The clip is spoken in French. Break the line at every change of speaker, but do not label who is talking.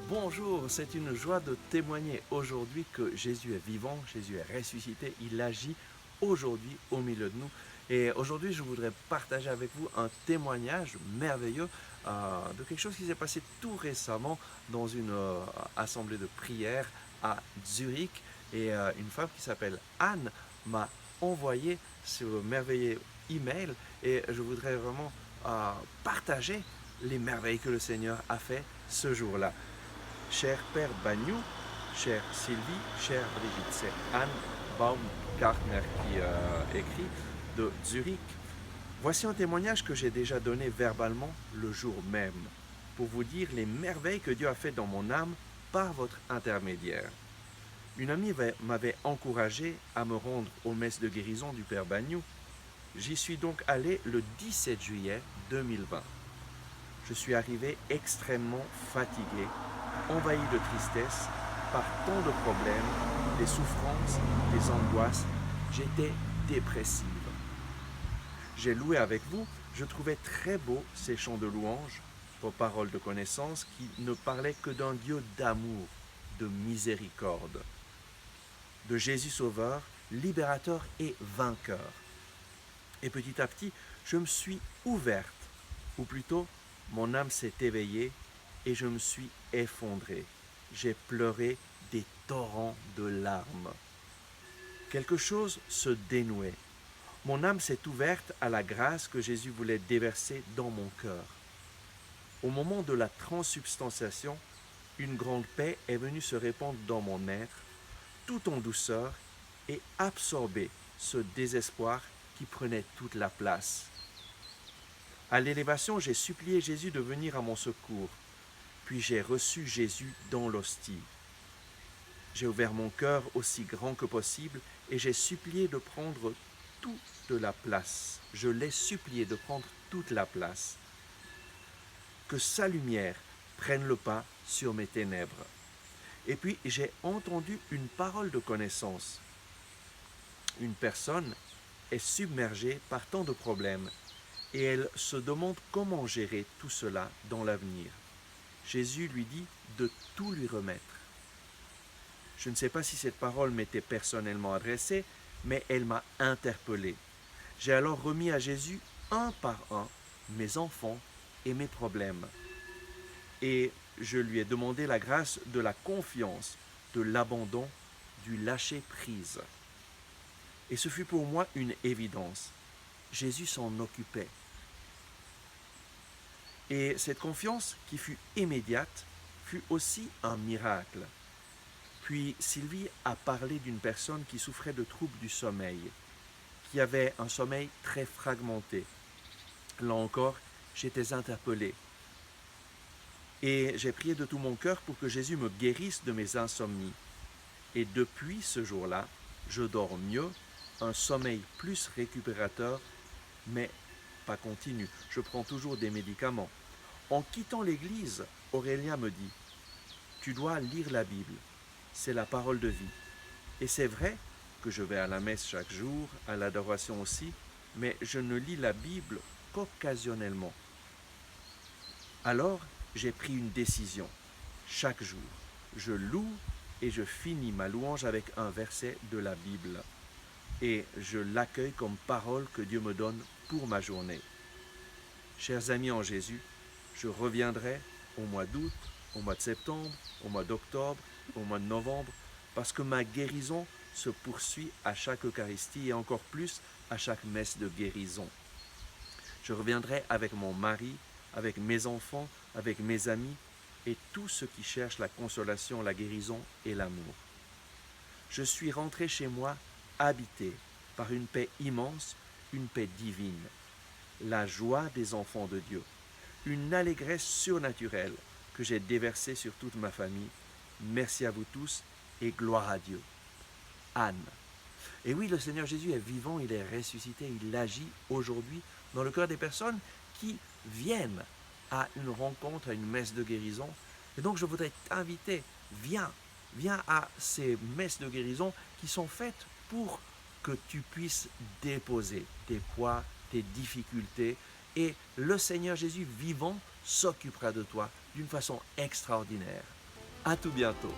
Bonjour, c'est une joie de témoigner aujourd'hui que Jésus est vivant, Jésus est ressuscité, il agit aujourd'hui au milieu de nous. Et aujourd'hui, je voudrais partager avec vous un témoignage merveilleux de quelque chose qui s'est passé tout récemment dans une assemblée de prière à Zurich. Et une femme qui s'appelle Anne m'a envoyé ce merveilleux email et je voudrais vraiment partager les merveilles que le Seigneur a fait ce jour-là. Cher Père Bagnou, chère Sylvie, chère Brigitte, c'est Anne Baumgartner qui écrit de Zurich. Voici un témoignage que j'ai déjà donné verbalement le jour même, pour vous dire les merveilles que Dieu a faites dans mon âme par votre intermédiaire. Une amie m'avait encouragé à me rendre aux messes de guérison du Père Bagnou. J'y suis donc allé le 17 juillet 2020. Je suis arrivé extrêmement fatigué, envahi de tristesse, par tant de problèmes, des souffrances, des angoisses. J'étais dépressive. J'ai loué avec vous, je trouvais très beaux ces chants de louange, vos paroles de connaissance qui ne parlaient que d'un Dieu d'amour, de miséricorde, de Jésus Sauveur, libérateur et vainqueur. Et petit à petit, je me suis ouverte, ou plutôt, mon âme s'est éveillée et je me suis effondré. J'ai pleuré des torrents de larmes. Quelque chose se dénouait. Mon âme s'est ouverte à la grâce que Jésus voulait déverser dans mon cœur. Au moment de la transsubstantiation, une grande paix est venue se répandre dans mon être, tout en douceur, et absorber ce désespoir qui prenait toute la place. À l'élévation, j'ai supplié Jésus de venir à mon secours, puis j'ai reçu Jésus dans l'hostie. J'ai ouvert mon cœur aussi grand que possible et j'ai supplié de prendre toute la place. Je l'ai supplié de prendre toute la place. Que sa lumière prenne le pas sur mes ténèbres. Et puis j'ai entendu une parole de connaissance. Une personne est submergée par tant de problèmes et elle se demande comment gérer tout cela dans l'avenir. Jésus lui dit de tout lui remettre. Je ne sais pas si cette parole m'était personnellement adressée, mais elle m'a interpellé. J'ai alors remis à Jésus un par un mes enfants et mes problèmes. Et je lui ai demandé la grâce de la confiance, de l'abandon, du lâcher-prise. Et ce fut pour moi une évidence. Jésus s'en occupait. Et cette confiance, qui fut immédiate, fut aussi un miracle. Puis Sylvie a parlé d'une personne qui souffrait de troubles du sommeil, qui avait un sommeil très fragmenté. Là encore, j'étais interpellé. Et j'ai prié de tout mon cœur pour que Jésus me guérisse de mes insomnies. Et depuis ce jour-là, je dors mieux, un sommeil plus récupérateur, mais pas continu. Je prends toujours des médicaments. En quittant l'église, Aurélien me dit « Tu dois lire la Bible. C'est la parole de vie. » Et c'est vrai que je vais à la messe chaque jour, à l'adoration aussi, mais je ne lis la Bible qu'occasionnellement. Alors, j'ai pris une décision. Chaque jour, je loue et je finis ma louange avec un verset de la Bible. Et je l'accueille comme parole que Dieu me donne pour ma journée. Chers amis en Jésus, je reviendrai au mois d'août, au mois de septembre, au mois d'octobre, au mois de novembre, parce que ma guérison se poursuit à chaque Eucharistie et encore plus à chaque messe de guérison. Je reviendrai avec mon mari, avec mes enfants, avec mes amis et tous ceux qui cherchent la consolation, la guérison et l'amour. Je suis rentré chez moi habité par une paix immense, une paix divine, la joie des enfants de Dieu, une allégresse surnaturelle que j'ai déversée sur toute ma famille. Merci à vous tous et gloire à Dieu. Anne. Et oui, le Seigneur Jésus est vivant, il est ressuscité, il agit aujourd'hui dans le cœur des personnes qui viennent à une rencontre, à une messe de guérison. Et donc je voudrais t'inviter, viens à ces messes de guérison qui sont faites pour que tu puisses déposer tes poids, tes difficultés, et le Seigneur Jésus vivant s'occupera de toi d'une façon extraordinaire. À tout bientôt.